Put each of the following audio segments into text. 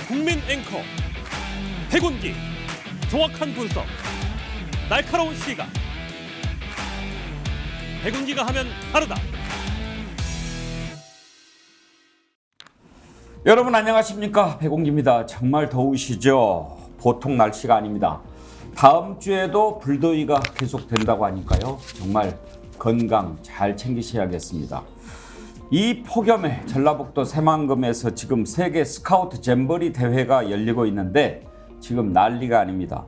국민 앵커 백운기, 정확한 분석, 날카로운 시각. 백운기가 하면 다르다. 여러분 안녕하십니까, 백운기입니다. 정말 더우시죠? 보통 날씨가 아닙니다. 다음 주에도 불더위가 계속된다고 하니까요, 정말 건강 잘 챙기셔야겠습니다. 이 폭염에 전라북도 새만금에서 지금 세계 스카우트 잼버리 대회가 열리고 있는데 지금 난리가 아닙니다.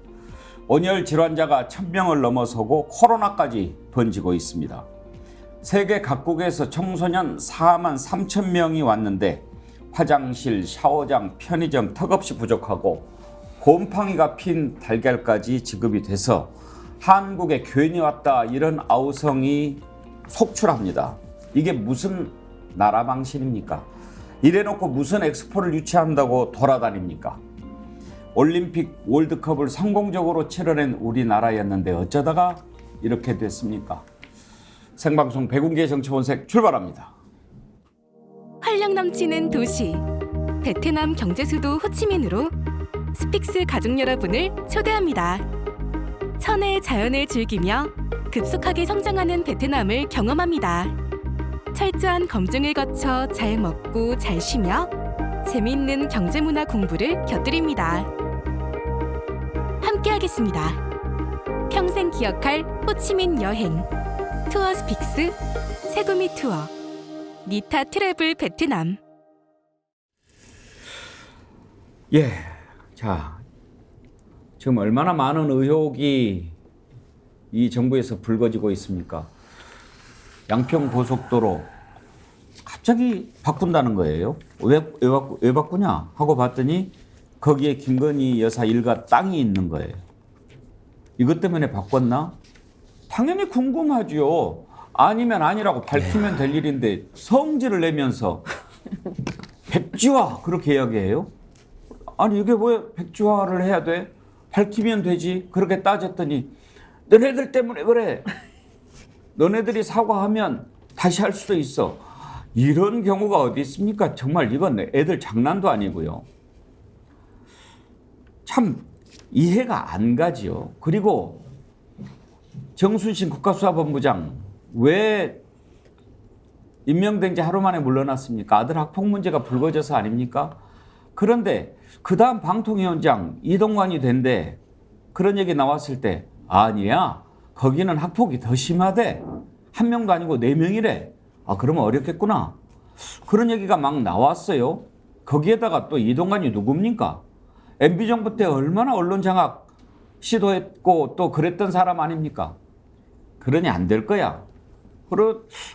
온열 질환자가 1000명을 넘어서고 코로나까지 번지고 있습니다. 세계 각국에서 청소년 4만 3천 명이 왔는데 화장실, 샤워장, 편의점 턱없이 부족하고 곰팡이가 핀 달걀까지 지급이 돼서 한국에 괜히 왔다 이런 아우성이 속출합니다. 이게 무슨 나라 망신입니까? 이래놓고 무슨 엑스포를 유치한다고 돌아다닙니까? 올림픽 월드컵을 성공적으로 치러낸 우리나라였는데 어쩌다가 이렇게 됐습니까? 생방송 백운기의 정치본색 출발합니다. 활력 넘치는 도시 베트남 경제 수도 호치민으로 스픽스 가족 여러분을 초대합니다. 천혜의 자연을 즐기며 급속하게 성장하는 베트남을 경험합니다. 철저한 검증을 거쳐 잘 먹고 잘 쉬며 재미있는 경제문화 공부를 곁들입니다. 함께하겠습니다. 평생 기억할 호치민 여행 투어 스픽스 세구미 투어 니타 트래블 베트남. 예, 자, 지금 얼마나 많은 의혹이 이 정부에서 불거지고 있습니까? 양평 고속도로 갑자기 바꾼다는 거예요. 왜 바꾸냐 하고 봤더니 거기에 김건희 여사 일가 땅이 있는 거예요. 이것 때문에 바꿨나? 당연히 궁금하죠. 아니면 아니라고 밝히면 될 일인데 성질을 내면서 백지화 그렇게 이야기해요? 아니 이게 왜 백지화를 해야 돼? 밝히면 되지. 그렇게 따졌더니 너네들 때문에 그래. 너네들이 사과하면 다시 할 수도 있어. 이런 경우가 어디 있습니까? 정말 이건 애들 장난도 아니고요. 참 이해가 안 가지요. 그리고 정순신 국가수사본부장 왜 임명된 지 하루 만에 물러났습니까? 아들 학폭 문제가 불거져서 아닙니까? 그런데 그 다음 방통위원장 이동관이 된대. 그런 얘기 나왔을 때 아니야. 거기는 학폭이 더 심하대. 한 명도 아니고 4명이래. 아, 그러면 어렵겠구나. 그런 얘기가 막 나왔어요. 거기에다가 또 이동관이 누굽니까? MB정부 때 얼마나 언론 장악 시도했고 또 그랬던 사람 아닙니까? 그러니 안 될 거야.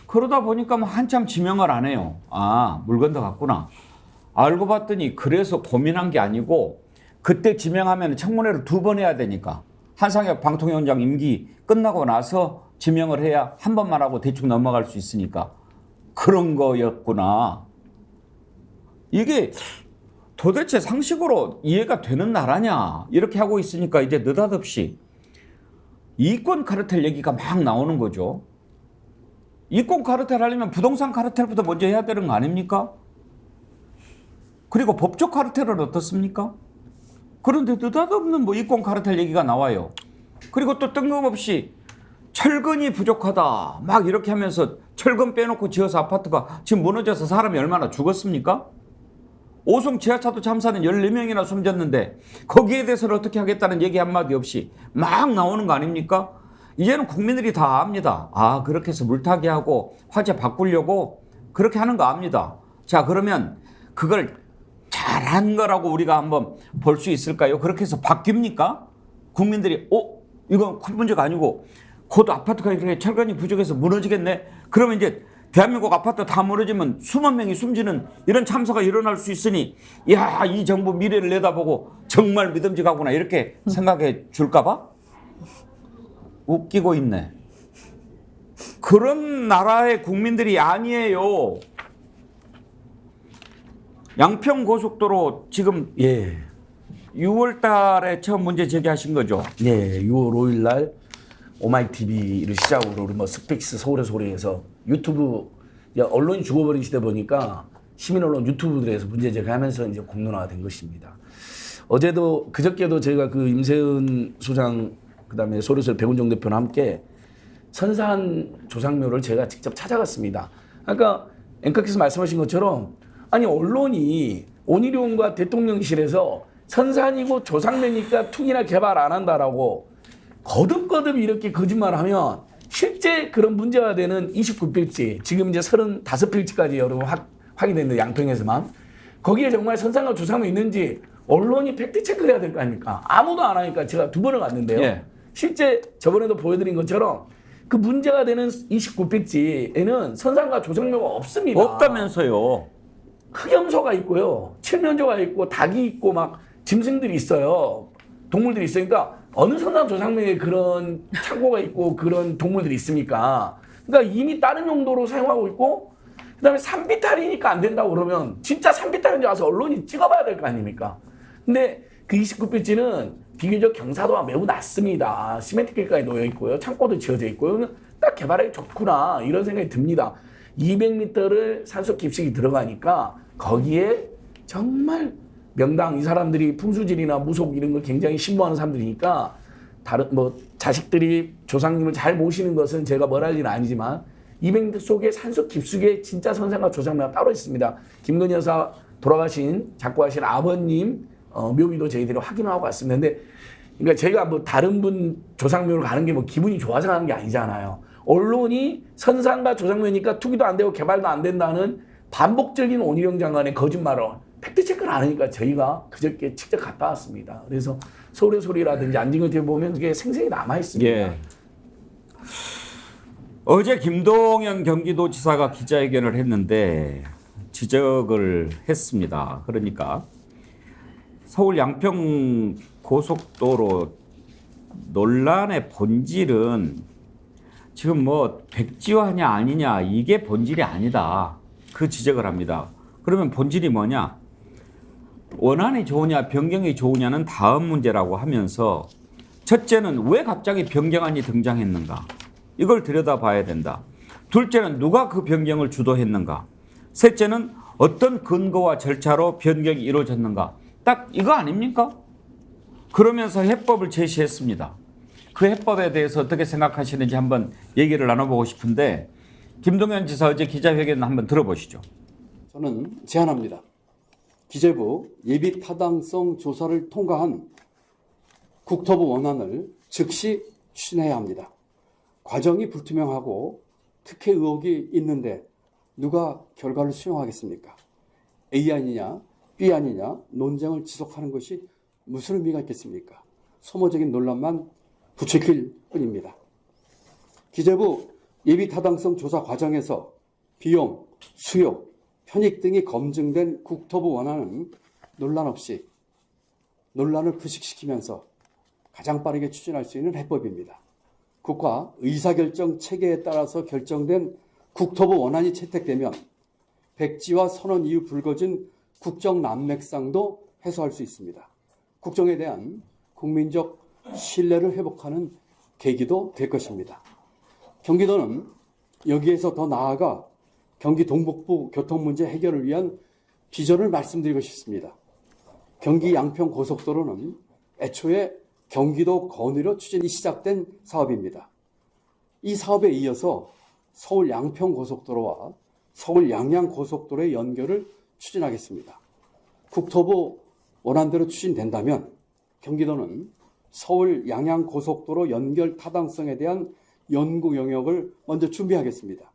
그러다 보니까 뭐 한참 지명을 안 해요. 아, 물 건너갔구나. 알고 봤더니 그래서 고민한 게 아니고 그때 지명하면 청문회를 2번 해야 되니까 한상혁 방통위원장 임기 끝나고 나서 지명을 해야 한 번만 하고 대충 넘어갈 수 있으니까 그런 거였구나. 이게 도대체 상식으로 이해가 되는 나라냐 이렇게 하고 있으니까 이제 느닷없이 이권 카르텔 얘기가 막 나오는 거죠. 이권 카르텔 하려면 부동산 카르텔부터 먼저 해야 되는 거 아닙니까? 그리고 법적 카르텔은 어떻습니까? 그런데 느닷없는 뭐 이권 카르텔 얘기가 나와요. 그리고 또 뜬금없이 철근이 부족하다 막 이렇게 하면서 철근 빼놓고 지어서 아파트가 지금 무너져서 사람이 얼마나 죽었습니까? 오송 지하차도 참사는 14명이나 숨졌는데 거기에 대해서는 어떻게 하겠다는 얘기 한마디 없이 막 나오는 거 아닙니까? 이제는 국민들이 다 압니다. 아, 그렇게 해서 물타기 하고 화재 바꾸려고 그렇게 하는 거 압니다. 자, 그러면 그걸 잘한 거라고 우리가 한번 볼 수 있을까요? 그렇게 해서 바뀝니까? 국민들이 이건 큰 문제가 아니고 곧 아파트가 이렇게 철근이 부족해서 무너지겠네. 그러면 이제 대한민국 아파트 다 무너지면 수만 명이 숨지는 이런 참사가 일어날 수 있으니 야, 이 정부 미래를 내다보고 정말 믿음직하구나 이렇게 생각해 줄까 봐? 웃기고 있네. 그런 나라의 국민들이 아니에요. 양평 고속도로 지금 6월 달에 처음 문제 제기하신 거죠? 예, 6월 5일 날 오마이TV를 시작으로 우리 뭐 스픽스 서울의 소리에서 유튜브 언론이 죽어버린 시대 보니까 시민언론 유튜브들에서 문제 제기하면서 이제 공론화가 된 것입니다. 어제도 그저께도 저희가 그 임세은 소장 그다음에 소리소리 백운정 대표와 함께 선산 조상묘를 제가 직접 찾아갔습니다. 아까 앵커께서 말씀하신 것처럼 아니 언론이 온일용과 대통령실에서 선산이고 조상묘니까 투기나 개발 안 한다라고 거듭거듭 이렇게 거짓말을 하면 실제 그런 문제가 되는 29필지 지금 이제 35필지까지 여러분 확인됐는데 양평에서만 거기에 정말 선산과 조상묘 있는지 언론이 팩트체크를 해야 될 거 아닙니까? 아무도 안 하니까 제가 2번을 갔는데요. 예. 실제 저번에도 보여드린 것처럼 그 문제가 되는 29필지에는 선산과 조상묘가 없습니다. 없다면서요. 흑염소가 있고요. 칠면조가 있고 닭이 있고 막 짐승들이 있어요. 동물들이 있으니까 어느 선산 조상묘에 그런 창고가 있고 그런 동물들이 있습니까? 그러니까 이미 다른 용도로 사용하고 있고 그다음에 산비탈이니까 안 된다고 그러면 진짜 산비탈인지 와서 언론이 찍어봐야 될 거 아닙니까? 근데 그 29필지는 비교적 경사도가 매우 낮습니다. 시멘트 길가에 놓여 있고요. 창고도 지어져 있고요. 딱 개발하기 좋구나 이런 생각이 듭니다. 200m를 산속 깊숙이 들어가니까 거기에 정말 명당 이 사람들이 풍수질이나 무속 이런 걸 굉장히 신봉하는 사람들이니까 다른 뭐 자식들이 조상님을 잘 모시는 것은 제가 뭐라 할 일은 아니지만 200m 속에 산속 깊숙이 진짜 선생과 조상묘가 따로 있습니다. 김건희 여사 돌아가신 작고하신 아버님 묘비도 저희들이 확인하고 왔습니다. 근데 그러니까 제가 뭐 다른 분 조상묘를 가는 게 뭐 기분이 좋아서 가는 게 아니잖아요. 언론이 선산과 조상묘니까 투기도 안 되고 개발도 안 된다는 반복적인 온희룡 장관의 거짓말을 팩트체크를 안 하니까 저희가 그저께 직접 갔다 왔습니다. 그래서 서울의 소리라든지 안진걸 TV 보면 그게 생생히 남아있습니다. 예. 어제 김동연 경기도지사가 기자회견을 했는데 지적을 했습니다. 그러니까 서울 양평 고속도로 논란의 본질은 지금 뭐 백지화냐 아니냐 이게 본질이 아니다. 그 지적을 합니다. 그러면 본질이 뭐냐? 원안이 좋으냐 변경이 좋으냐는 다음 문제라고 하면서 첫째는 왜 갑자기 변경안이 등장했는가? 이걸 들여다봐야 된다. 둘째는 누가 그 변경을 주도했는가? 셋째는 어떤 근거와 절차로 변경이 이루어졌는가? 딱 이거 아닙니까? 그러면서 해법을 제시했습니다. 그 해법에 대해서 어떻게 생각하시는지 한번 얘기를 나눠보고 싶은데 김동연 지사 어제 기자회견 한번 들어보시죠. 저는 제안합니다. 기재부 예비 타당성 조사를 통과한 국토부 원안을 즉시 추진해야 합니다. 과정이 불투명하고 특혜 의혹이 있는데 누가 결과를 수용하겠습니까? A 아니냐 B 아니냐 논쟁을 지속하는 것이 무슨 의미가 있겠습니까? 소모적인 논란만 부추길 뿐입니다. 기재부 예비 타당성 조사 과정에서 비용, 수요, 편익 등이 검증된 국토부 원안은 논란 없이 논란을 부식시키면서 가장 빠르게 추진할 수 있는 해법입니다. 국가 의사결정 체계에 따라서 결정된 국토부 원안이 채택되면 백지화 선언 이후 불거진 국정 난맥상도 해소할 수 있습니다. 국정에 대한 국민적 신뢰를 회복하는 계기도 될 것입니다. 경기도는 여기에서 더 나아가 경기 동북부 교통 문제 해결을 위한 비전을 말씀드리고 싶습니다. 경기 양평 고속도로는 애초에 경기도 건의로 추진이 시작된 사업입니다. 이 사업에 이어서 서울 양평 고속도로와 서울 양양 고속도로의 연결을 추진하겠습니다. 국토부 원안대로 추진된다면 경기도는 서울 양양 고속도로 연결 타당성에 대한 연구 영역을 먼저 준비하겠습니다.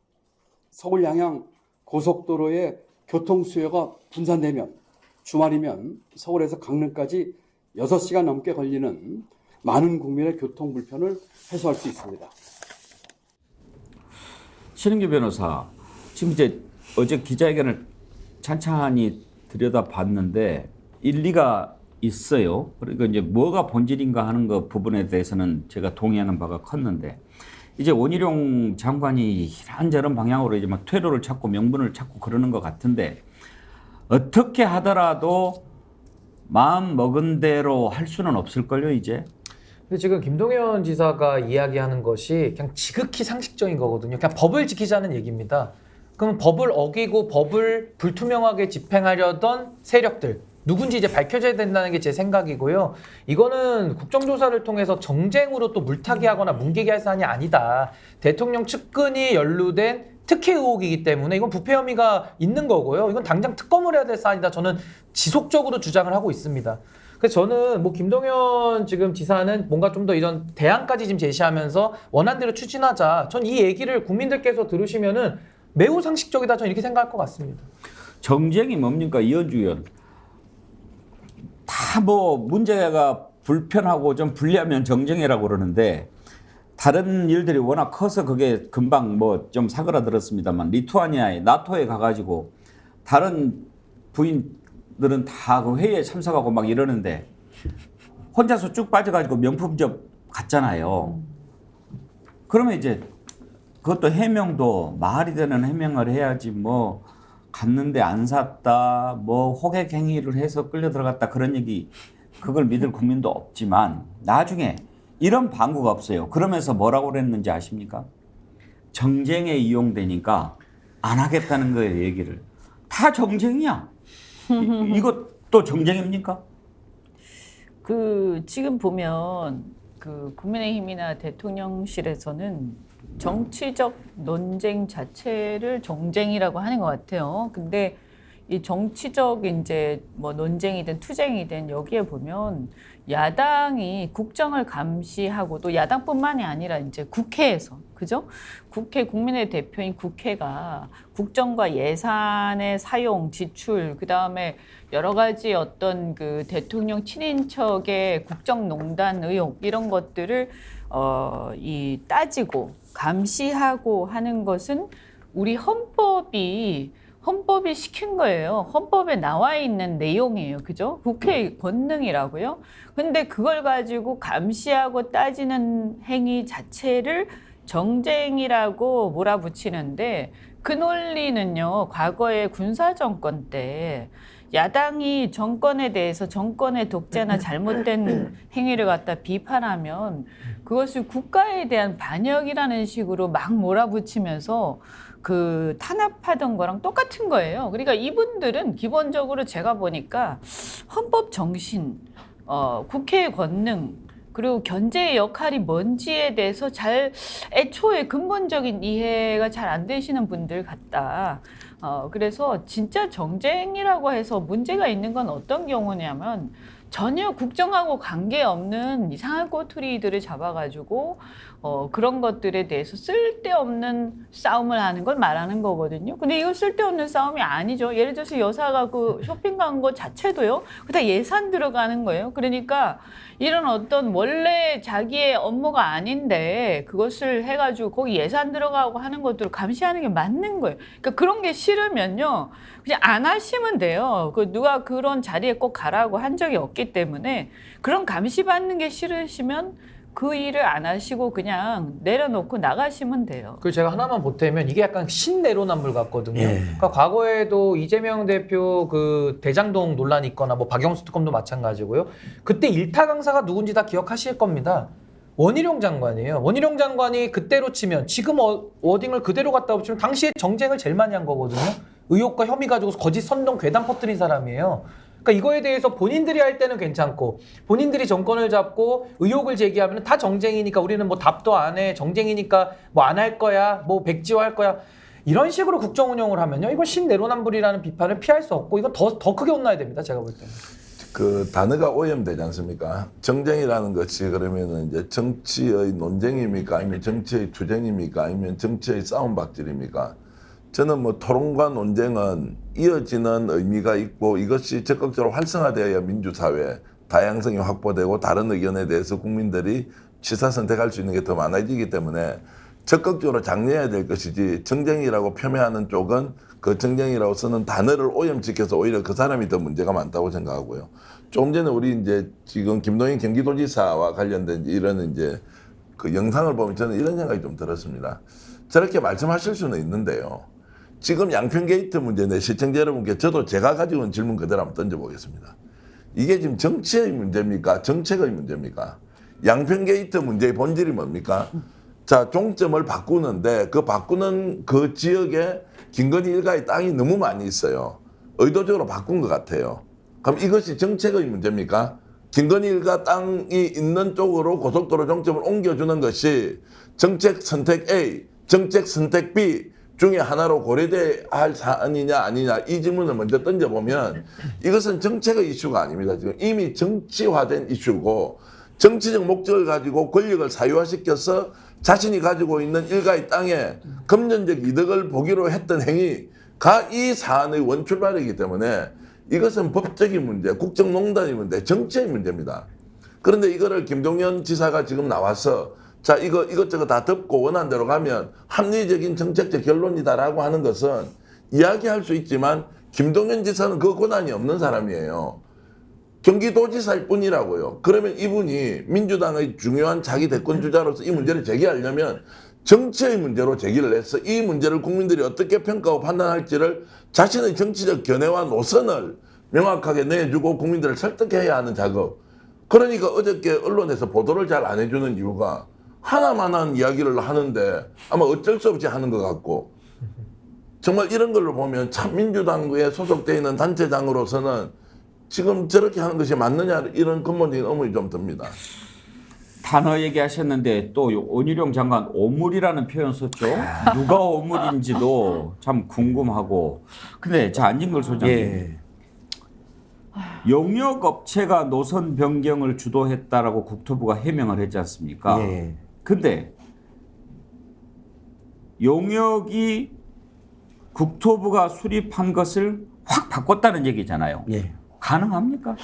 서울 양양 고속도로의 교통 수요가 분산되면 주말이면 서울에서 강릉까지 6시간 넘게 걸리는 많은 국민의 교통 불편을 해소할 수 있습니다. 신은규 변호사, 지금 이제 어제 기자회견을 찬찬히 들여다봤는데 일리가 있어요. 그러니까 이제 뭐가 본질인가 하는 그 부분에 대해서는 제가 동의하는 바가 컸는데 이제 원희룡 장관이 이런저런 방향으로 이제 막 퇴로를 찾고 명분을 찾고 그러는 것 같은데 어떻게 하더라도 마음 먹은 대로 할 수는 없을걸요, 이제. 근데 지금 김동연 지사가 이야기하는 것이 그냥 지극히 상식적인 거거든요. 그냥 법을 지키자는 얘기입니다. 그럼 법을 어기고 법을 불투명하게 집행하려던 세력들 누군지 이제 밝혀져야 된다는 게 제 생각이고요. 이거는 국정조사를 통해서 정쟁으로 또 물타기하거나 뭉개기 할 사안이 아니다. 대통령 측근이 연루된 특혜 의혹이기 때문에 이건 부패 혐의가 있는 거고요. 이건 당장 특검을 해야 될 사안이다. 저는 지속적으로 주장을 하고 있습니다. 그래서 저는 뭐 김동연 지금 지사는 뭔가 좀 더 이런 대안까지 지금 제시하면서 원안대로 추진하자. 전 이 얘기를 국민들께서 들으시면은 매우 상식적이다. 저는 이렇게 생각할 것 같습니다. 정쟁이 뭡니까? 이현주 의원. 다 뭐 문제가 불편하고 좀 불리하면 정쟁이라고 그러는데 다른 일들이 워낙 커서 그게 금방 뭐 좀 사그라들었습니다만 리투아니아에 나토에 가가지고 다른 부인들은 다 그 회의에 참석하고 막 이러는데 혼자서 쭉 빠져가지고 명품점 갔잖아요. 그러면 이제 그것도 해명도 말이 되는 해명을 해야지 뭐 갔는데 안 샀다 뭐 호객 행위를 해서 끌려 들어갔다 그런 얘기 그걸 믿을 국민도 없지만 나중에 이런 방구가 없어요. 그러면서 뭐라고 그랬는지 아십니까? 정쟁에 이용되니까 안 하겠다는 거예요. 얘기를. 다 정쟁이야. 이것도 정쟁입니까? 지금 보면 국민의힘이나 대통령실에서는 정치적 논쟁 자체를 정쟁이라고 하는 것 같아요. 근데 이 정치적 이제 뭐 논쟁이든 투쟁이든 여기에 보면 야당이 국정을 감시하고 또 야당뿐만이 아니라 이제 국회에서 그죠? 국회 국민의 대표인 국회가 국정과 예산의 사용, 지출, 그 다음에 여러 가지 어떤 그 대통령 친인척의 국정농단 의혹 이런 것들을 따지고 감시하고 하는 것은 우리 헌법이 시킨 거예요. 헌법에 나와 있는 내용이에요. 그죠? 국회의 권능이라고요. 근데 그걸 가지고 감시하고 따지는 행위 자체를 정쟁이라고 몰아붙이는데 그 논리는요. 과거에 군사정권 때 야당이 정권에 대해서 정권의 독재나 잘못된 행위를 갖다 비판하면 그것을 국가에 대한 반역이라는 식으로 막 몰아붙이면서 탄압하던 거랑 똑같은 거예요. 그러니까 이분들은 기본적으로 제가 보니까 헌법 정신, 국회의 권능, 그리고 견제의 역할이 뭔지에 대해서 애초에 근본적인 이해가 잘 안 되시는 분들 같다. 그래서 진짜 정쟁이라고 해서 문제가 있는 건 어떤 경우냐면 전혀 국정하고 관계없는 이상한 꼬투리들을 잡아가지고 그런 것들에 대해서 쓸데없는 싸움을 하는 걸 말하는 거거든요. 근데 이거 쓸데없는 싸움이 아니죠. 예를 들어서 여사가 쇼핑 간 거 자체도요. 그거 다 예산 들어가는 거예요. 그러니까 이런 어떤 원래 자기의 업무가 아닌데 그것을 해가지고 거기 예산 들어가고 하는 것들을 감시하는 게 맞는 거예요. 그러니까 그런 게 싫으면요. 그냥 안 하시면 돼요. 누가 그런 자리에 꼭 가라고 한 적이 없기 때문에 그런 감시받는 게 싫으시면 그 일을 안 하시고 그냥 내려놓고 나가시면 돼요. 그리고 제가 하나만 보태면 이게 약간 신내로남불 같거든요. 예. 그러니까 과거에도 이재명 대표 대장동 논란이 있거나 뭐 박영수 특검도 마찬가지고요. 그때 일타 강사가 누군지 다 기억하실 겁니다. 원희룡 장관이에요. 원희룡 장관이 그때로 치면 지금 워딩을 그대로 갖다 붙이면 당시에 정쟁을 제일 많이 한 거거든요. 의혹과 혐의 가지고 거짓 선동 괴담 퍼뜨린 사람이에요. 그러니까 이거에 대해서 본인들이 할 때는 괜찮고 본인들이 정권을 잡고 의혹을 제기하면 다 정쟁이니까 우리는 뭐 답도 안 해. 정쟁이니까 뭐 안 할 거야. 뭐 백지화할 거야. 이런 식으로 국정 운영을 하면요. 이건 신내로남불이라는 비판을 피할 수 없고 이건 더 크게 혼나야 됩니다. 제가 볼 때는. 그 단어가 오염되지 않습니까? 정쟁이라는 것이 그러면은 이제 정치의 논쟁입니까? 아니면 정치의 투쟁입니까? 아니면 정치의 싸움박질입니까? 저는 뭐 토론과 논쟁은 이어지는 의미가 있고 이것이 적극적으로 활성화되어야 민주사회 다양성이 확보되고 다른 의견에 대해서 국민들이 취사 선택할 수 있는 게 더 많아지기 때문에 적극적으로 장려해야 될 것이지 정쟁이라고 표명하는 쪽은 그 정쟁이라고 쓰는 단어를 오염시켜서 오히려 그 사람이 더 문제가 많다고 생각하고요. 조금 전에 우리 이제 지금 김동연 경기도지사와 관련된 이런 이제 그 영상을 보면 저는 이런 생각이 좀 들었습니다. 저렇게 말씀하실 수는 있는데요. 지금 양평 게이트 문제네 시청자 여러분께 저도 제가 가지고 온 질문 그대로 한번 던져보겠습니다. 이게 지금 정치의 문제입니까? 정책의 문제입니까? 양평 게이트 문제의 본질이 뭡니까? 자, 종점을 바꾸는데 그 바꾸는 그 지역에 김건희 일가의 땅이 너무 많이 있어요. 의도적으로 바꾼 것 같아요. 그럼 이것이 정책의 문제입니까? 김건희 일가 땅이 있는 쪽으로 고속도로 종점을 옮겨주는 것이 정책 선택 A, 정책 선택 B 중에 하나로 고려돼야 할 사안이냐 아니냐 이 질문을 먼저 던져보면 이것은 정책의 이슈가 아닙니다. 지금 이미 정치화된 이슈고 정치적 목적을 가지고 권력을 사유화시켜서 자신이 가지고 있는 일가의 땅에 금전적 이득을 보기로 했던 행위가 이 사안의 원출발이기 때문에 이것은 법적인 문제, 국정농단의 문제, 정치의 문제입니다. 그런데 이거를 김동연 지사가 지금 나와서 자, 이것저것 다 듣고 원하는 대로 가면 합리적인 정책적 결론이다라고 하는 것은 이야기할 수 있지만 김동연 지사는 그 권한이 없는 사람이에요. 경기도지사일 뿐이라고요. 그러면 이분이 민주당의 중요한 자기 대권 주자로서 이 문제를 제기하려면 정치의 문제로 제기를 해서 이 문제를 국민들이 어떻게 평가하고 판단할지를 자신의 정치적 견해와 노선을 명확하게 내주고 국민들을 설득해야 하는 작업. 그러니까 어저께 언론에서 보도를 잘 안 해주는 이유가 하나만한 이야기를 하는데 아마 어쩔 수 없이 하는 것 같고 정말 이런 걸로 보면 참 민주당에 소속되어 있는 단체장으로서는 지금 저렇게 하는 것이 맞느냐 이런 근본적인 의문이 좀 듭니다. 단어 얘기하셨는데 또 원희룡 장관 오물이라는 표현 썼죠. 누가 오물인지도 참 궁금하고. 근데 자 안진걸 소장님. 용역업체가 노선 변경을 주도했다라고 국토부가 해명을 했지 않습니까? 근데 용역이 국토부가 수립한 것을 확 바꿨다는 얘기잖아요. 가능합니까?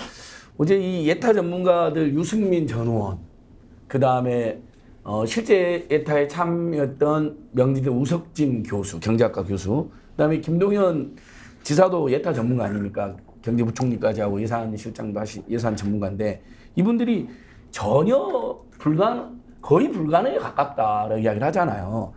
어제 이 예타 전문가들 유승민 전 의원, 그 다음에 실제 예타에 참여했던 명지대 우석진 교수, 경제학과 교수, 그 다음에 김동연 지사도 예타 전문가 아닙니까? 경제부총리까지 하고 예산실장도 예산 전문가인데 이분들이 전혀 거의 불가능에 가깝다라고 이야기를 하잖아요.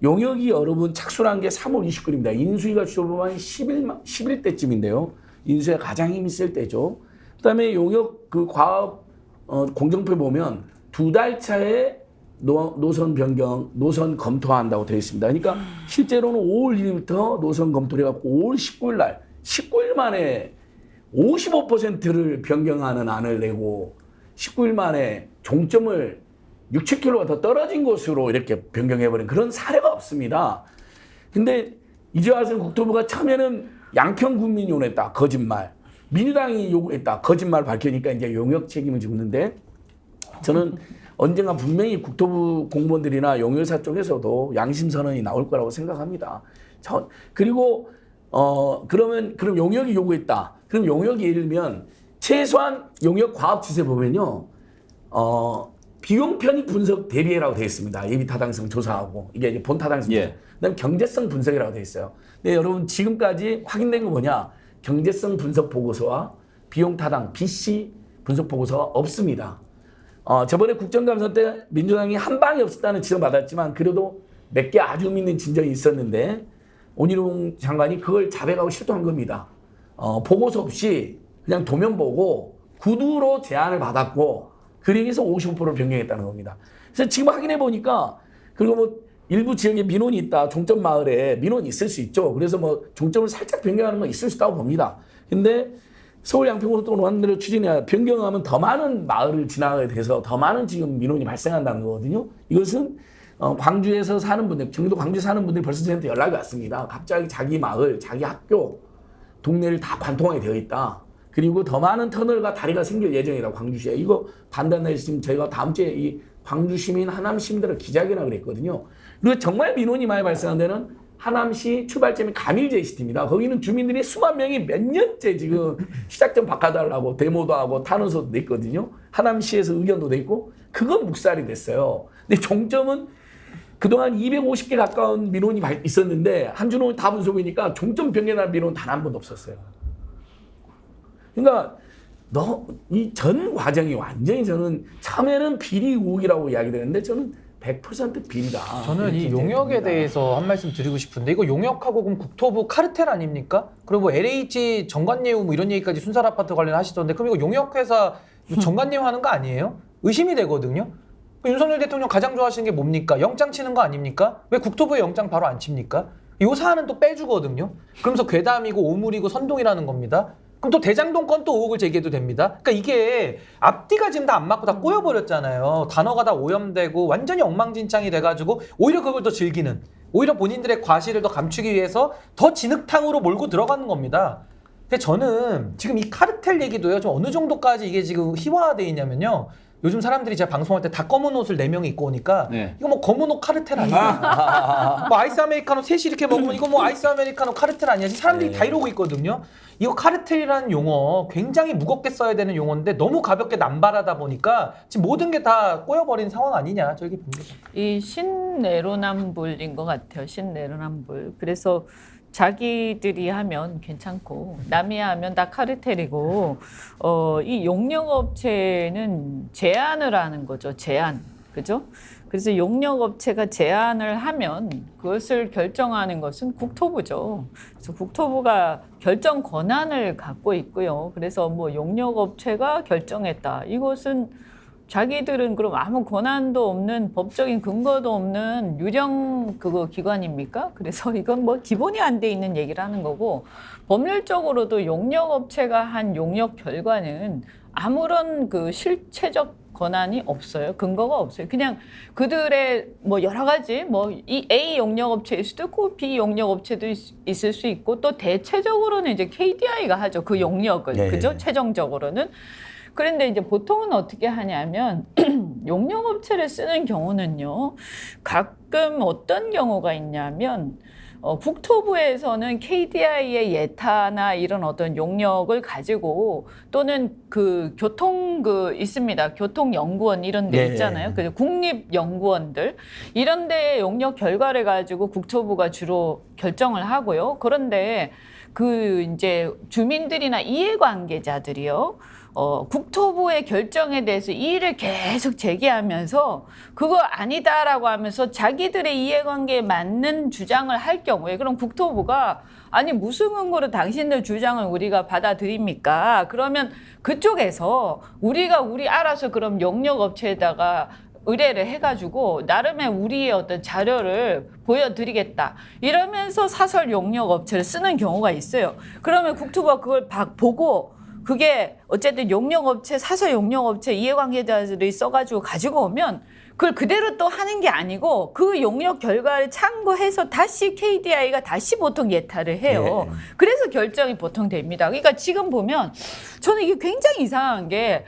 용역이 여러분 착수한 게 3월 29일입니다. 인수위가 주도한 11대쯤인데요. 인수위가 가장 힘이 쓸 때죠. 그다음에 용역 그 과업 공정표 보면 2달 차에 노선 변경, 노선 검토한다고 되어 있습니다. 그러니까 실제로는 5월 1일부터 노선 검토를 해갖고 5월 19일 날 19일 만에 55%를 변경하는 안을 내고 19일 만에 종점을 6, 7km가 더 떨어진 곳으로 이렇게 변경해버린 그런 사례가 없습니다. 근데 이제 와서 국토부가 처음에는 양평 군민이 요구했다. 거짓말. 민주당이 요구했다. 거짓말 밝히니까 이제 용역 책임을 지고 있는데 저는 언젠가 분명히 국토부 공무원들이나 용역사 쪽에서도 양심 선언이 나올 거라고 생각합니다. 그리고 그럼 용역이 요구했다. 그럼 용역이 예를 들면 최소한 용역 과업 지세 보면요. 비용 편익 분석 대비해라고 되어 있습니다. 예비 타당성 조사하고 이게 이제 본 타당성 조사. 그다음에 경제성 분석이라고 되어 있어요. 근데 여러분 지금까지 확인된 거 뭐냐? 경제성 분석 보고서와 비용 타당 BC 분석 보고서가 없습니다. 저번에 국정감사 때 민주당이 한 방이 없었다는 지적받았지만 그래도 몇 개 아주 믿는 진정이 있었는데 원희룡 장관이 그걸 자백하고 실토한 겁니다. 보고서 없이 그냥 도면 보고 구두로 제안을 받았고 그래서 55%를 변경했다는 겁니다. 그래서 지금 확인해 보니까 그리고 뭐 일부 지역에 민원이 있다. 종점 마을에 민원이 있을 수 있죠. 그래서 뭐 종점을 살짝 변경하는 건 있을 수 있다고 봅니다. 근데 서울 양평고속도로 완대로 추진해야 변경하면 더 많은 마을을 지나가게 돼서 더 많은 지금 민원이 발생한다는 거거든요. 이것은 광주에서 사는 분들, 경기도 광주에 사는 분들이 벌써 저한테 연락이 왔습니다. 갑자기 자기 마을, 자기 학교, 동네를 다 관통하게 되어 있다. 그리고 더 많은 터널과 다리가 생길 예정이라고 광주시에. 이거 판단해서 지금 저희가 다음 주에 이 광주 시민, 하남 시민들을 기자회견을 그랬거든요. 그리고 정말 민원이 많이 발생한 데는 하남시 출발점이 가밀 JCT입니다. 거기는 주민들이 수만 명이 몇 년째 지금 시작점 바꿔달라고 데모도 하고 탄원서도 냈거든요. 하남시에서 의견도 냈고 그건 묵살이 됐어요. 근데 종점은 그동안 250개 가까운 민원이 있었는데 한준호 다 분석이니까 종점 변경할 민원 단 한 번도 없었어요. 그러니까 이 전 과정이 완전히 저는 처음에는 비리 의혹이라고 이야기되는데 저는 100% 비리다. 저는 이 용역에 대해서 한 말씀 드리고 싶은데 이거 용역하고 그럼 국토부 카르텔 아닙니까? 그리고 뭐 LH 정관예우 뭐 이런 얘기까지 순살 아파트 관련하시던데 그럼 이거 용역회사 정관예우 하는 거 아니에요? 의심이 되거든요. 윤석열 대통령 가장 좋아하시는 게 뭡니까? 영장 치는 거 아닙니까? 왜 국토부에 영장 바로 안 칩니까? 요 사안은 또 빼주거든요. 그러면서 괴담이고 오물이고 선동이라는 겁니다. 그럼 또 대장동 건 또 의혹을 제기해도 됩니다. 그러니까 이게 앞뒤가 지금 다 안 맞고 다 꼬여버렸잖아요. 단어가 다 오염되고 완전히 엉망진창이 돼가지고 오히려 그걸 더 즐기는, 오히려 본인들의 과실을 더 감추기 위해서 더 진흙탕으로 몰고 들어가는 겁니다. 근데 저는 지금 이 카르텔 얘기도요, 좀 어느 정도까지 이게 지금 희화화돼 있냐면요. 요즘 사람들이 제가 방송할 때 다 검은 옷을 4명이 입고 오니까 네. 이거 뭐 검은 옷 카르텔 아니야? 뭐 아이스 아메리카노 셋이 이렇게 먹으면 이거 뭐 아이스 아메리카노 카르텔 아니야? 사람들이 다 이러고 있거든요. 이거 카르텔이라는 용어 굉장히 무겁게 써야 되는 용어인데 너무 가볍게 남발하다 보니까 지금 모든 게 다 꼬여버린 상황 아니냐, 저기 봅니다. 이 신내로남불인 것 같아요. 신내로남불. 그래서 자기들이 하면 괜찮고 남이 하면 다 카르텔이고 이 용역업체는 제안을 하는 거죠. 제안. 그죠? 그래서 용역업체가 제안을 하면 그것을 결정하는 것은 국토부죠. 그래서 국토부가 결정 권한을 갖고 있고요. 그래서 뭐 용역업체가 결정했다. 이것은 자기들은 그럼 아무 권한도 없는 법적인 근거도 없는 유령 그거 기관입니까? 그래서 이건 뭐 기본이 안 돼 있는 얘기를 하는 거고, 법률적으로도 용역업체가 한 용역 결과는 아무런 그 실체적 권한이 없어요. 근거가 없어요. 그냥 그들의 뭐 여러 가지 뭐 이 A 용역업체일 수도 있고 B 용역업체도 있을 수 있고, 또 대체적으로는 이제 KDI가 하죠. 그 용역을. 네. 그죠? 최종적으로는. 그런데 이제 보통은 어떻게 하냐면 용역업체를 쓰는 경우는요, 가끔 어떤 경우가 있냐면 국토부에서는 KDI의 예타나 이런 어떤 용역을 가지고, 또는 그 교통 있습니다. 교통연구원 이런 데 네. 있잖아요. 그 국립연구원들 이런 데 용역 결과를 가지고 국토부가 주로 결정을 하고요. 그런데 그 이제 주민들이나 이해관계자들이요, 국토부의 결정에 대해서 이의를 계속 제기하면서 그거 아니다라고 하면서 자기들의 이해관계에 맞는 주장을 할 경우에, 그럼 국토부가 아니 무슨 근거로 당신들 주장을 우리가 받아들입니까? 그러면 그쪽에서 우리 알아서 그럼 용역업체에다가 의뢰를 해가지고 나름의 우리의 어떤 자료를 보여드리겠다 이러면서 사설 용역업체를 쓰는 경우가 있어요. 그러면 국토부가 그걸 보고 그게 어쨌든 용역업체, 사설 용역업체 이해관계자들이 써가지고 가지고 오면 그걸 그대로 또 하는 게 아니고 그 용역 결과를 참고해서 다시 KDI가 다시 보통 예타를 해요. 네. 그래서 결정이 보통 됩니다. 그러니까 지금 보면 저는 이게 굉장히 이상한 게,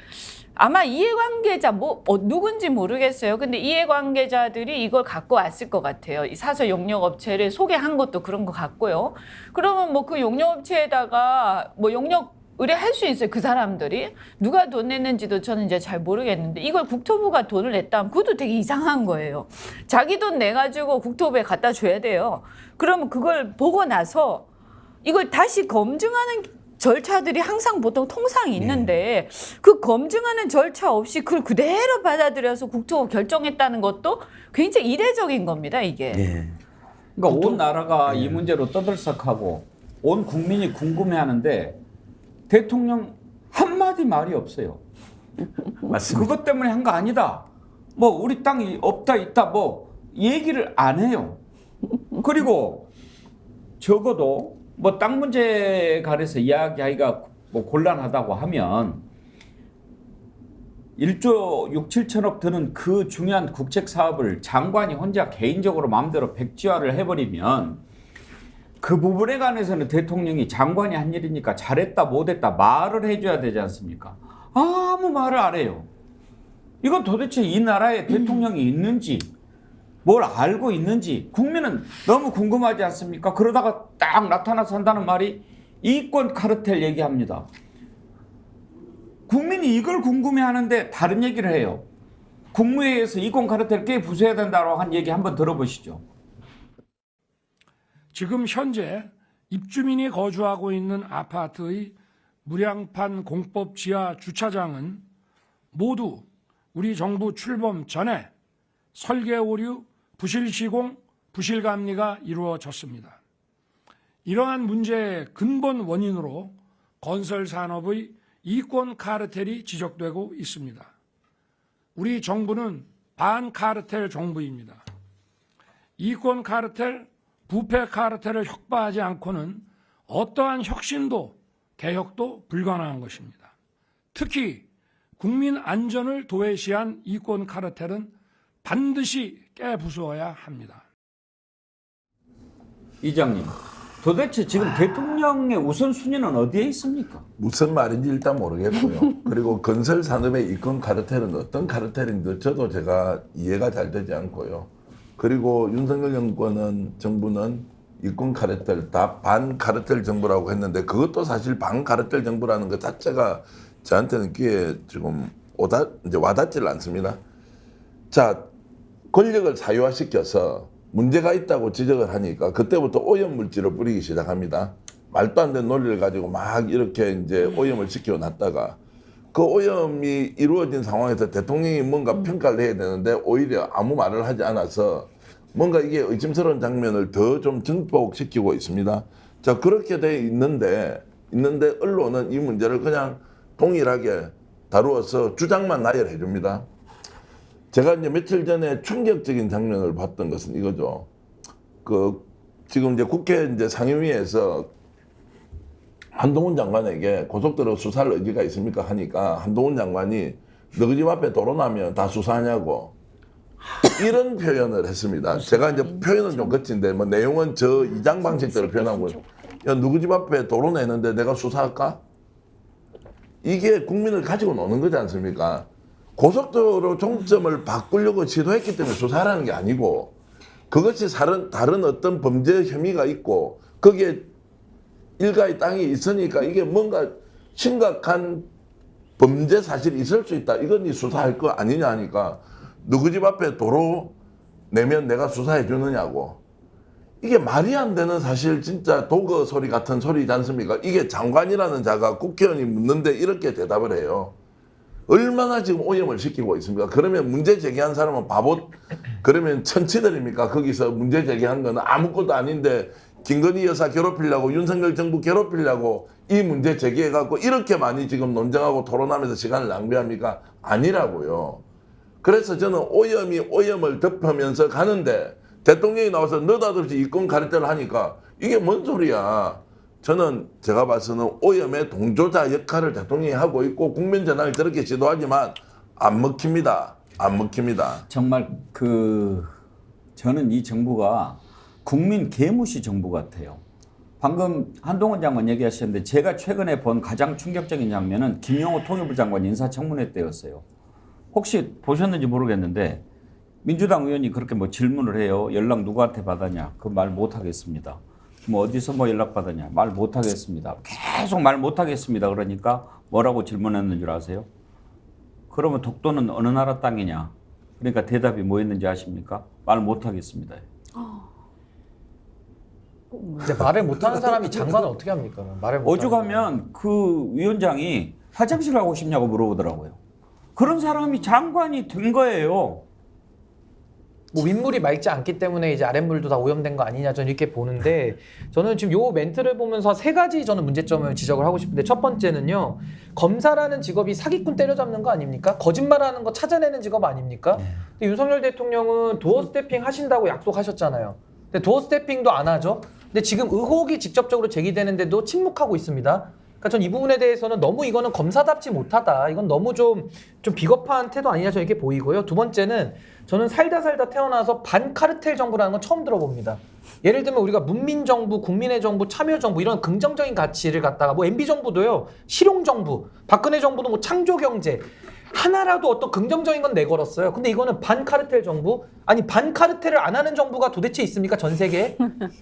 아마 이해관계자 누군지 모르겠어요. 근데 이해관계자들이 이걸 갖고 왔을 것 같아요. 이 사설 용역업체를 소개한 것도 그런 것 같고요. 그러면 뭐 그 용역업체에다가 뭐 용역 의뢰할 수 있어요. 그 사람들이 누가 돈 냈는지도 저는 이제 잘 모르겠는데, 이걸 국토부가 돈을 냈다면 그것도 되게 이상한 거예요. 자기 돈 내가지고 국토부에 갖다 줘야 돼요. 그러면 그걸 보고 나서 이걸 다시 검증하는 절차들이 항상 보통 통상이 있는데 그 검증하는 절차 없이 그걸 그대로 받아들여서 국토부 결정했다는 것도 굉장히 이례적인 겁니다, 이게. 네. 그러니까 온 나라가 이 문제로 떠들썩하고 온 국민이 궁금해하는데 대통령 한마디 말이 없어요. 맞습니다. 그것 때문에 한 거 아니다. 뭐 우리 땅이 없다 있다 뭐 얘기를 안 해요. 그리고 적어도 뭐 땅 문제에 관해서 이야기하기가 뭐 곤란하다고 하면 1조 6, 7천억 드는 그 중요한 국책 사업을 장관이 혼자 개인적으로 마음대로 백지화를 해버리면 그 부분에 관해서는 대통령이 장관이 한 일이니까 잘했다 못했다 말을 해줘야 되지 않습니까? 아무 말을 안 해요. 이건 도대체 이 나라에 대통령이 있는지 뭘 알고 있는지 국민은 너무 궁금하지 않습니까? 그러다가 딱 나타나서 한다는 말이 이권 카르텔 얘기합니다. 국민이 이걸 궁금해하는데 다른 얘기를 해요. 국무회의에서 이권 카르텔 꽤 부숴야 된다고 한 얘기 한번 들어보시죠. 지금 현재 입주민이 거주하고 있는 아파트의 무량판 공법 지하 주차장은 모두 우리 정부 출범 전에 설계 오류, 부실 시공, 부실 감리가 이루어졌습니다. 이러한 문제의 근본 원인으로 건설 산업의 이권 카르텔이 지적되고 있습니다. 우리 정부는 반카르텔 정부입니다. 이권 카르텔, 부패 카르텔을 혁파하지 않고는 어떠한 혁신도 개혁도 불가능한 것입니다. 특히 국민 안전을 도외시한 이권 카르텔은 반드시 깨부수어야 합니다. 이장님, 도대체 지금 대통령의 우선순위는 어디에 있습니까? 무슨 말인지 일단 모르겠고요. 그리고 건설 산업의 이권 카르텔은 어떤 카르텔인지 저도 제가 이해가 잘 되지 않고요. 그리고 윤석열 정부는 이권 카르텔 다 반카르텔 정부라고 했는데 그것도 사실 반카르텔 정부라는 것 자체가 저한테는 귀에 지금 와닿지를 않습니다. 자, 권력을 사유화시켜서 문제가 있다고 지적을 하니까 그때부터 오염물질을 뿌리기 시작합니다. 말도 안 되는 논리를 가지고 막 이렇게 이제 오염을 시켜놨다가 그 오염이 이루어진 상황에서 대통령이 뭔가 평가를 해야 되는데 오히려 아무 말을 하지 않아서 뭔가 이게 의심스러운 장면을 더 좀 증폭시키고 있습니다. 자, 그렇게 돼 있는데 언론은 이 문제를 그냥 동일하게 다루어서 주장만 나열해 줍니다. 제가 이제 며칠 전에 충격적인 장면을 봤던 것은 이거죠. 지금 이제 국회 이제 상임위에서 한동훈 장관에게 고속도로 수사할 의지가 있습니까? 하니까 한동훈 장관이 너희 집 앞에 도로 나면 다 수사하냐고 이런 표현을 했습니다. 제가 이제 표현은 좀 거친데 뭐 내용은 저 이장 방식대로 표현하고 야, 누구 집 앞에 도로 내는데 내가 수사할까? 이게 국민을 가지고 노는 거지 않습니까? 고속도로 종점을 바꾸려고 시도했기 때문에 수사하라는 게 아니고 그것이 다른 어떤 범죄 혐의가 있고 거기에 일가의 땅이 있으니까 이게 뭔가 심각한 범죄 사실이 있을 수 있다. 이건 이 수사할 거 아니냐 하니까 누구 집 앞에 도로 내면 내가 수사해 주느냐고. 이게 말이 안 되는 사실 진짜 도거 소리 같은 소리지 않습니까? 이게 장관이라는 자가 국회의원이 묻는데 이렇게 대답을 해요. 얼마나 지금 오염을 시키고 있습니까? 그러면 문제 제기한 사람은 바보, 그러면 천치들입니까? 거기서 문제 제기한 거는 아무것도 아닌데 김건희 여사 괴롭히려고 윤석열 정부 괴롭히려고 이 문제 제기해갖고 이렇게 많이 지금 논쟁하고 토론하면서 시간을 낭비합니까? 아니라고요. 그래서 저는 오염이 오염을 덮으면서 가는데 대통령이 나와서 느닷없이 이권 카르텔을 하니까 이게 뭔 소리야. 저는 제가 봐서는 오염의 동조자 역할을 대통령이 하고 있고 국민 전환이 그렇게 시도하지만 안 먹힙니다. 안 먹힙니다. 정말 저는 이 정부가 국민 개무시 정부 같아요. 방금 한동훈 장관 얘기하셨는데 제가 최근에 본 가장 충격적인 장면은 김용호 통일부 장관 인사청문회 때였어요. 혹시 보셨는지 모르겠는데 민주당 의원이 그렇게 뭐 질문을 해요. 연락 누구한테 받았냐? 그 말 못하겠습니다. 뭐 어디서 뭐 연락 받았냐? 말 못하겠습니다. 계속 말 못하겠습니다. 그러니까 뭐라고 질문했는 줄 아세요? 그러면 독도는 어느 나라 땅이냐? 그러니까 대답이 뭐였는지 아십니까? 말 못하겠습니다. 근데 말을 못하는 사람이 장관을 어떻게 합니까? 말을 못하는 오죽하면 그 위원장이 화장실 가고 싶냐고 물어보더라고요. 그런 사람이 장관이 된 거예요. 뭐 윗물이 맑지 않기 때문에 이제 아랫물도 다 오염된 거 아니냐 저는 이렇게 보는데 저는 지금 요 멘트를 보면서 세 가지 저는 문제점을 지적을 하고 싶은데 첫 번째는요. 검사라는 직업이 사기꾼 때려잡는 거 아닙니까? 거짓말하는 거 찾아내는 직업 아닙니까? 근데 윤석열 대통령은 도어 스태핑 하신다고 약속하셨잖아요. 근데 도어 스태핑도 안 하죠. 근데 지금 의혹이 직접적으로 제기되는데도 침묵하고 있습니다. 그러니까 전 이 부분에 대해서는 너무 이거는 검사답지 못하다. 이건 너무 좀 비겁한 태도 아니냐 저는 이렇게 보이고요. 두 번째는 저는 살다 태어나서 반카르텔 정부라는 건 처음 들어봅니다. 예를 들면 우리가 문민정부, 국민의 정부, 참여정부 이런 긍정적인 가치를 갖다가 뭐 MB정부도요. 실용정부, 박근혜 정부도 뭐 창조경제 하나라도 어떤 긍정적인 건 내걸었어요. 근데 이거는 반카르텔 정부? 아니 반카르텔을 안 하는 정부가 도대체 있습니까? 전 세계에?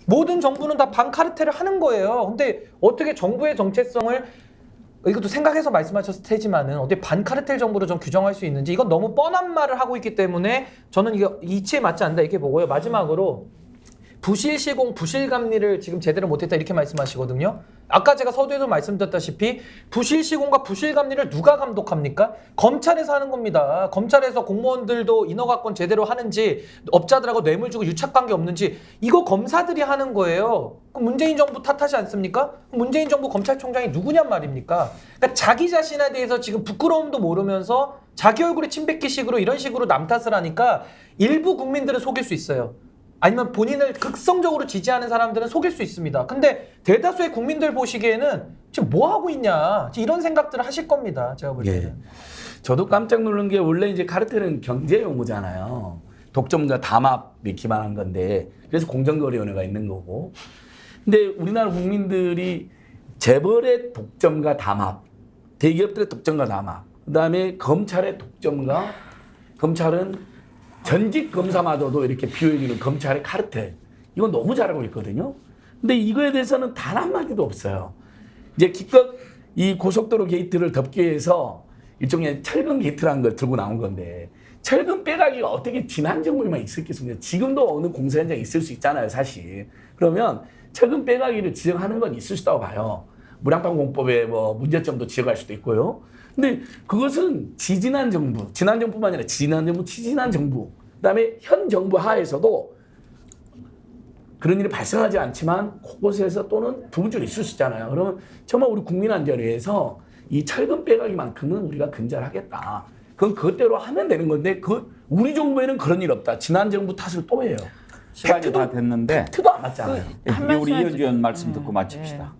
모든 정부는 다 반카르텔을 하는 거예요. 근데 어떻게 정부의 정체성을 이것도 생각해서 말씀하셨을 테지만은 어떻게 반카르텔 정부로 좀 규정할 수 있는지 이건 너무 뻔한 말을 하고 있기 때문에 저는 이거 이치에 맞지 않는다 이렇게 보고요. 마지막으로 부실 시공, 부실 감리를 지금 제대로 못했다 이렇게 말씀하시거든요. 아까 제가 서두에도 말씀드렸다시피 부실 시공과 부실 감리를 누가 감독합니까? 검찰에서 하는 겁니다. 검찰에서 공무원들도 인허가권 제대로 하는지 업자들하고 뇌물 주고 유착관계 없는지 이거 검사들이 하는 거예요. 그럼 문재인 정부 탓하지 않습니까? 문재인 정부 검찰총장이 누구냔 말입니까? 그러니까 자기 자신에 대해서 지금 부끄러움도 모르면서 자기 얼굴에 침 뱉기식으로 이런 식으로 남 탓을 하니까 일부 국민들은 속일 수 있어요. 아니면 본인을 극성적으로 지지하는 사람들은 속일 수 있습니다. 근데 대다수의 국민들 보시기에는 지금 뭐 하고 있냐 이런 생각들을 하실 겁니다. 제가 볼 때는. 예. 저도 깜짝 놀란 게 원래 이제 카르텔은 경제 용어잖아요. 독점과 담합에 기반한 건데 그래서 공정거래위원회가 있는 거고. 근데 우리나라 국민들이 재벌의 독점과 담합, 대기업들의 독점과 담합, 그다음에 검찰의 독점과 검찰은 전직 검사마저도 이렇게 비호해주는 검찰의 카르텔. 이건 너무 잘 알고 있거든요. 근데 이거에 대해서는 단 한마디도 없어요. 이제 기껏 이 고속도로 게이트를 덮기 위해서 일종의 철근 게이트라는 걸 들고 나온 건데 철근 빼가기가 어떻게 지난 정부에만 있었겠습니까? 지금도 어느 공사 현장에 있을 수 있잖아요, 사실. 그러면 철근 빼가기를 지적하는 건 있을 수 있다고 봐요. 무량판공법에 뭐 문제점도 지적할 수도 있고요. 근데 그것은 지지난 정부, 지난 정부뿐만 아니라 지난 정부, 지지난 정부, 그다음에 현 정부 하에서도 그런 일이 발생하지 않지만 곳곳에서 또는 부분적으로 있을 수 있잖아요. 그러면 정말 우리 국민 안전을 위해서 이 철근 빼가기만큼은 우리가 근절하겠다. 그건 그것대로 하면 되는 건데 우리 정부에는 그런 일 없다. 지난 정부 탓을 또 해요. 시간이 다 됐는데 팩트도 안 맞잖아요. 우리 이현주 의원 말씀 듣고 마칩시다.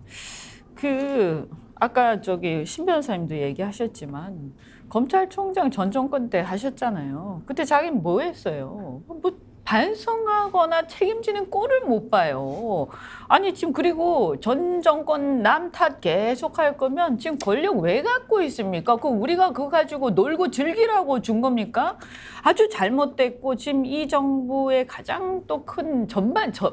아까 신 변호사님도 얘기하셨지만 검찰총장 전 정권 때 하셨잖아요. 그때 자기는 뭐 했어요? 뭐 반성하거나 책임지는 꼴을 못 봐요. 아니 지금 그리고 전 정권 남 탓 계속 할 거면 지금 권력 왜 갖고 있습니까? 우리가 그거 가지고 놀고 즐기라고 준 겁니까? 아주 잘못됐고 지금 이 정부의 가장 또 큰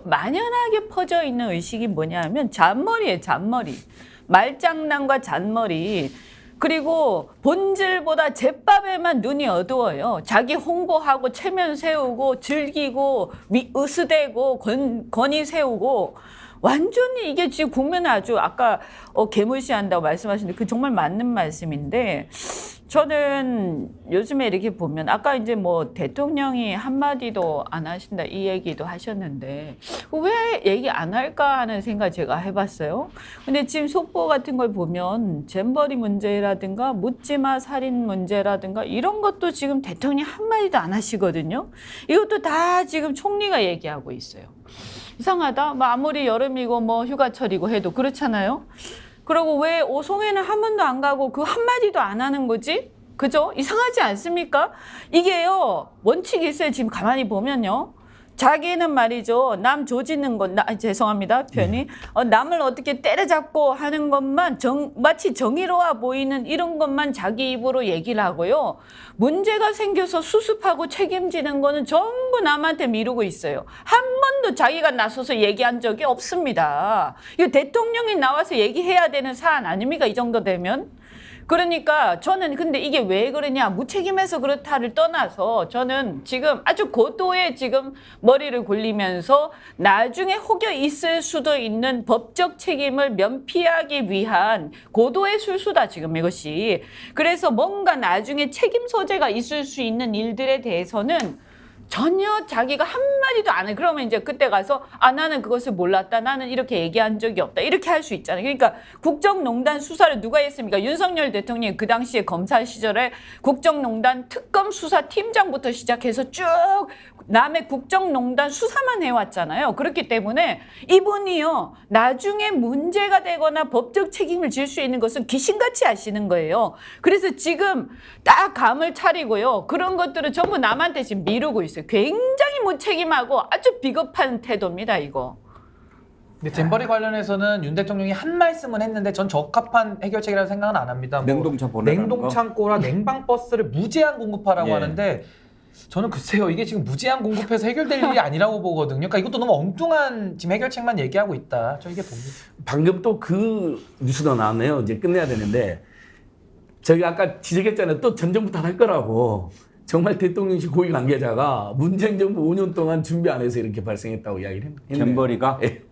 만연하게 퍼져 있는 의식이 뭐냐면 잔머리예요. 잔머리. 말장난과 잔머리. 그리고 본질보다 제밥에만 눈이 어두워요. 자기 홍보하고 체면 세우고 즐기고 으스대고 권위 세우고 완전히 이게 지금 국민을 아주 아까 개무시한다고 말씀하시는데 그 정말 맞는 말씀인데 저는 요즘에 이렇게 보면 아까 이제 뭐 대통령이 한마디도 안 하신다 이 얘기도 하셨는데 왜 얘기 안 할까 하는 생각 제가 해봤어요. 근데 지금 속보 같은 걸 보면 잼버리 문제라든가 묻지마 살인 문제라든가 이런 것도 지금 대통령이 한마디도 안 하시거든요. 이것도 다 지금 총리가 얘기하고 있어요. 이상하다. 뭐 아무리 여름이고 뭐 휴가철이고 해도 그렇잖아요. 그리고 왜 오송에는 한 번도 안 가고 그 한마디도 안 하는 거지? 그죠? 이상하지 않습니까? 이게요, 원칙이 있어요. 지금 가만히 보면요. 자기는 말이죠. 남 조지는 것, 죄송합니다. 표현이. 남을 어떻게 때려잡고 하는 것만 마치 정의로워 보이는 이런 것만 자기 입으로 얘기를 하고요. 문제가 생겨서 수습하고 책임지는 거는 전부 남한테 미루고 있어요. 한 번도 자기가 나서서 얘기한 적이 없습니다. 이거 대통령이 나와서 얘기해야 되는 사안 아닙니까? 이 정도 되면. 그러니까 저는 근데 이게 왜 그러냐 무책임해서 그렇다를 떠나서 저는 지금 아주 고도의 지금 머리를 굴리면서 나중에 혹여 있을 수도 있는 법적 책임을 면피하기 위한 고도의 술수다 지금 이것이. 그래서 뭔가 나중에 책임 소재가 있을 수 있는 일들에 대해서는 전혀 자기가 한마디도 안 해. 그러면 이제 그때 가서 나는 그것을 몰랐다. 나는 이렇게 얘기한 적이 없다. 이렇게 할 수 있잖아요. 그러니까 국정농단 수사를 누가 했습니까? 윤석열 대통령이 그 당시에 검사 시절에 국정농단 특검 수사팀장부터 시작해서 쭉 남의 국정농단 수사만 해왔잖아요. 그렇기 때문에 이분이요. 나중에 문제가 되거나 법적 책임을 질 수 있는 것은 귀신같이 아시는 거예요. 그래서 지금 딱 감을 차리고요. 그런 것들을 전부 남한테 지금 미루고 있어요. 굉장히 무책임하고 아주 비겁한 태도입니다. 이거. 근데 잼버리 관련해서는 윤 대통령이 한 말씀은 했는데 전 적합한 해결책이라고 생각은 안 합니다. 냉동차 보내라는 거? 냉동창고랑 냉방버스를 무제한 공급하라고 예. 하는데 저는 글쎄요. 이게 지금 무제한 공급해서 해결될 일이 아니라고 보거든요. 그러니까 이것도 너무 엉뚱한 지금 해결책만 얘기하고 있다. 저 이게 봅니다. 방금 또 그 뉴스도 나왔네요. 이제 끝내야 되는데 저희가 아까 지적했잖아요. 또 전 정부 탓할 거라고. 정말 대통령실 고위 관계자가 문재인 정부 5년 동안 준비 안 해서 이렇게 발생했다고 이야기를 했네요. 잼버리가? 예.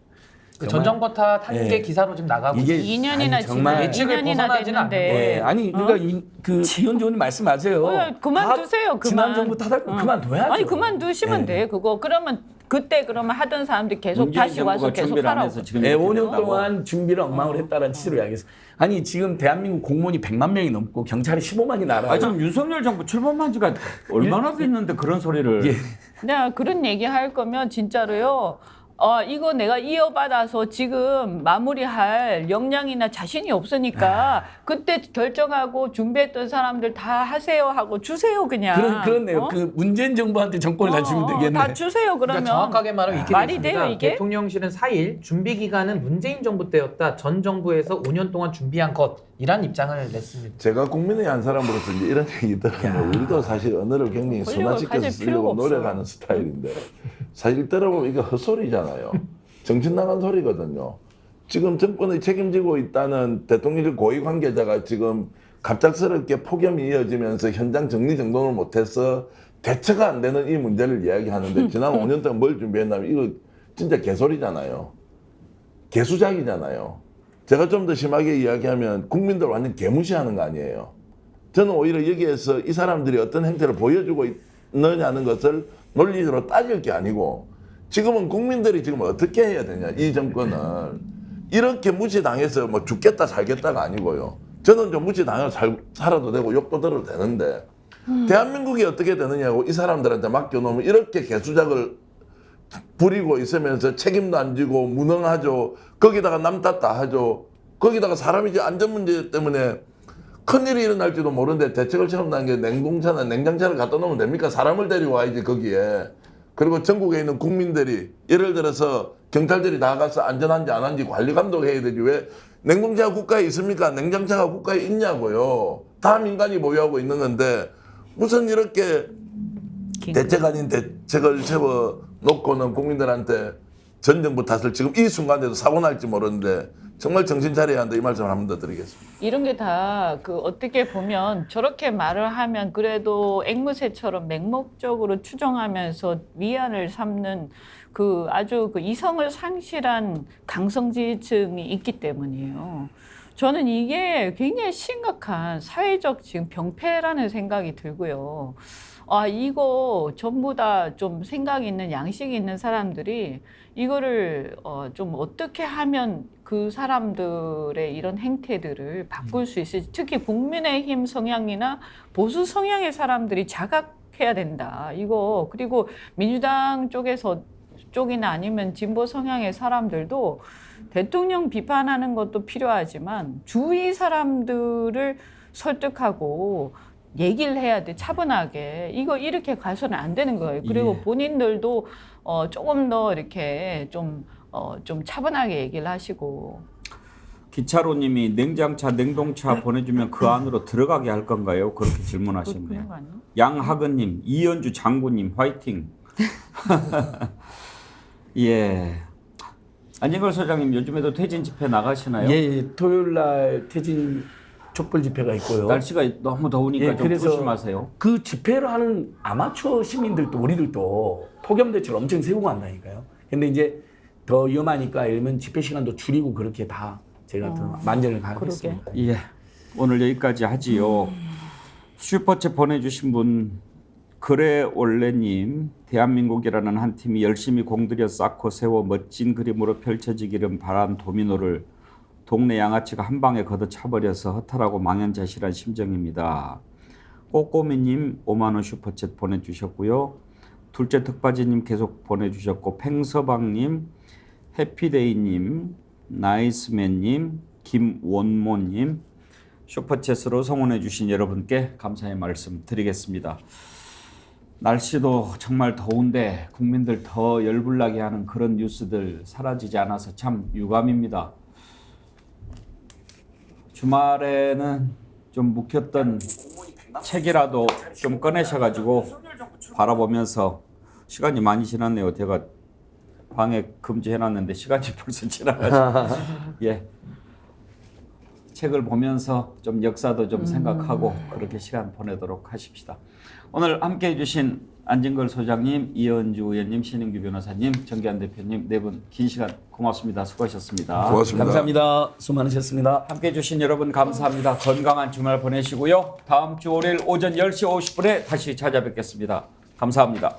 전 정부 탓 한 개 기사로 지금 나가고 이게 2년이나 아니, 정말 예측을 2년이나 벗어나지는 됐는데. 예, 아니 그러니까 이현주 의원님 말씀하세요. 그만두세요. 지난 정부 탓할 거 그만둬야죠. 아니 그만두시면 돼. 그거 그러면 그때 그러면 하던 사람들이 계속 문재인 다시 와서 정부가 계속 준비를 안 하라고. 해서 지금 네, 이렇게 5년 됐다고. 동안 준비를 엉망으로 했다는 취지로 이야기했어요. 아니 지금 대한민국 공무원이 100만 명이 넘고 경찰이 15만이 나라요. 아 지금 윤석열 정부 출범한 지가 얼마나 됐는데 그런 소리를. 예. 내가 그런 얘기 할 거면 진짜로요. 이거 내가 이어받아서 지금 마무리할 역량이나 자신이 없으니까 그때 결정하고 준비했던 사람들 다 하세요 하고 주세요 그냥. 그렇네요. 그 문재인 정부한테 정권을 다 주면 되겠네. 다 주세요 그러면. 그러니까 정확하게 말하면 이렇게 말이 됐습니다. 돼요, 이게? 대통령실은 4일 준비 기간은 문재인 정부 때였다. 전 정부에서 5년 동안 준비한 것이란 입장을 냈습니다. 제가 국민의 한 사람으로서 이제 이런 얘기 들으면 우리도 사실 언어를 굉장히 권력을 순화시켜서 가질 필요가 쓰려고 없어. 노력하는 스타일인데 사실 들어보면 이거 헛소리잖아요. 정신 나간 소리거든요. 지금 정권을 책임지고 있다는 대통령실 고위 관계자가 지금 갑작스럽게 폭염이 이어지면서 현장 정리정돈을 못해서 대처가 안 되는 이 문제를 이야기하는데 지난 5년 동안 뭘 준비했냐면 이거 진짜 개소리잖아요. 개수작이잖아요. 제가 좀 더 심하게 이야기하면 국민들 완전 개무시하는 거 아니에요. 저는 오히려 여기에서 이 사람들이 어떤 행태를 보여주고 있느냐는 것을 논리적으로 따질 게 아니고 지금은 국민들이 지금 어떻게 해야 되냐 이 정권을 이렇게 무시당해서 뭐 죽겠다 살겠다가 아니고요. 저는 좀 무시당해서 살아도 되고 욕도 들어도 되는데 대한민국이 어떻게 되느냐고 이 사람들한테 맡겨놓으면 이렇게 개수작을 부리고 있으면서 책임도 안 지고 무능하죠. 거기다가 남 탓 다 하죠. 거기다가 사람이 이제 안전 문제 때문에 큰일이 일어날지도 모르는데 대책을 세운다는 게 냉동차나 냉장차를 갖다 놓으면 됩니까? 사람을 데리고 와야지 거기에. 그리고 전국에 있는 국민들이 예를 들어서 경찰들이 나가서 안전한지 안 한지 관리 감독해야 되지 왜 냉동차가 국가에 있습니까? 냉장차가 국가에 있냐고요. 다 민간이 보유하고 있는 건데 무슨 이렇게 대책 아닌 대책을 세워놓고는 국민들한테 전 정부 탓을 지금 이 순간에도 사고 날지 모르는데 정말 정신 차려야 한다 이 말씀을 한 번 더 드리겠습니다. 이런 게 다 그 어떻게 보면 저렇게 말을 하면 그래도 앵무새처럼 맹목적으로 추정하면서 위안을 삼는 그 아주 그 이성을 상실한 강성지층이 있기 때문이에요. 저는 이게 굉장히 심각한 사회적 지금 병폐라는 생각이 들고요. 이거 전부 다 좀 생각 있는 양식이 있는 사람들이 이거를 좀 어떻게 하면 그 사람들의 이런 행태들을 바꿀 수 있을지 특히 국민의힘 성향이나 보수 성향의 사람들이 자각해야 된다. 이거 그리고 민주당 쪽이나 아니면 진보 성향의 사람들도 대통령 비판하는 것도 필요하지만 주위 사람들을 설득하고 얘기를 해야 돼. 차분하게. 이거 이렇게 가서는 안 되는 거예요. 그리고 본인들도 조금 더 이렇게 좀 차분하게 얘기를 하시고. 기차로님이 냉장차, 냉동차 보내주면 그 안으로 들어가게 할 건가요? 그렇게 그런 질문하셨네요. 거 아니에요? 양하근님, 이현주 장군님 화이팅. 예. 안진걸 소장님 요즘에도 퇴진 집회 나가시나요? 예, 토요일 날 퇴진 촛불 집회가 있고요. 날씨가 너무 더우니까 예, 좀 그래서 조심하세요. 그 집회를 하는 아마추어 시민들도 우리들도 폭염 대책을 엄청 세우고 한다니까요. 근데 이제 더 위험하니까 예를 들면 집회 시간도 줄이고 그렇게 다 제가 더 만전을 가하겠습니다. 예. 오늘 여기까지 하지요. 슈퍼챗 보내주신 분 그래 올레님 대한민국이라는 한 팀이 열심히 공들여 쌓고 세워 멋진 그림으로 펼쳐지기를 바란 도미노를 동네 양아치가 한 방에 걷어차버려서 허탈하고 망연자실한 심정입니다. 꼬꼬미님 5만 원 슈퍼챗 보내주셨고요. 둘째 턱바지님 계속 보내주셨고 팽서방님, 해피데이님, 나이스맨님, 김원모님 슈퍼챗으로 성원해 주신 여러분께 감사의 말씀 드리겠습니다. 날씨도 정말 더운데 국민들 더 열불나게 하는 그런 뉴스들 사라지지 않아서 참 유감입니다. 주말에는 좀 묵혔던 책이라도 좀 꺼내셔가지고 바라보면서 시간이 많이 지났네요. 제가 방에 금지해놨는데 시간이 벌써 지나가지고 예, 책을 보면서 좀 역사도 좀 생각하고 그렇게 시간 보내도록 하십시다. 오늘 함께해 주신 안진걸 소장님, 이현주 의원님, 신인규 변호사님, 정기환 대표님 네 분 긴 시간 고맙습니다. 수고하셨습니다. 고맙습니다. 감사합니다. 수고 많으셨습니다. 함께해 주신 여러분 감사합니다. 건강한 주말 보내시고요. 다음 주 월요일 오전 10시 50분에 다시 찾아뵙겠습니다. 감사합니다.